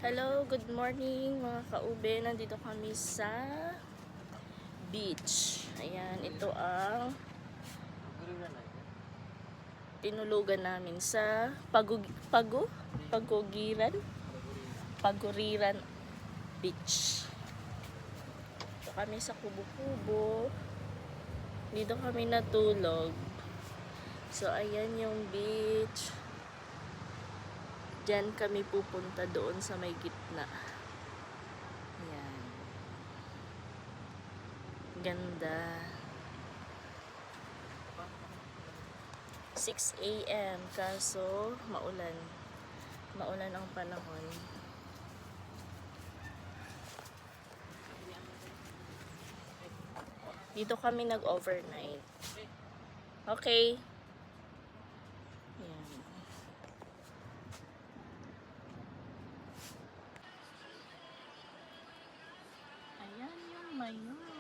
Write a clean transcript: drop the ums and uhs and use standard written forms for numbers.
Hello, good morning mga kaube. Nandito kami sa beach. Ayan, ito ang tinulugan namin sa Paguriran Beach. Ito kami sa kubo-kubo. Dito kami natulog. So, ayan yung beach. Diyan kami pupunta doon sa may gitna. Ayan. Ganda. 6 AM kaso maulan. Maulan ang panahon. Dito kami nag-overnight. Okay. Ayan. Ayan yung mayon.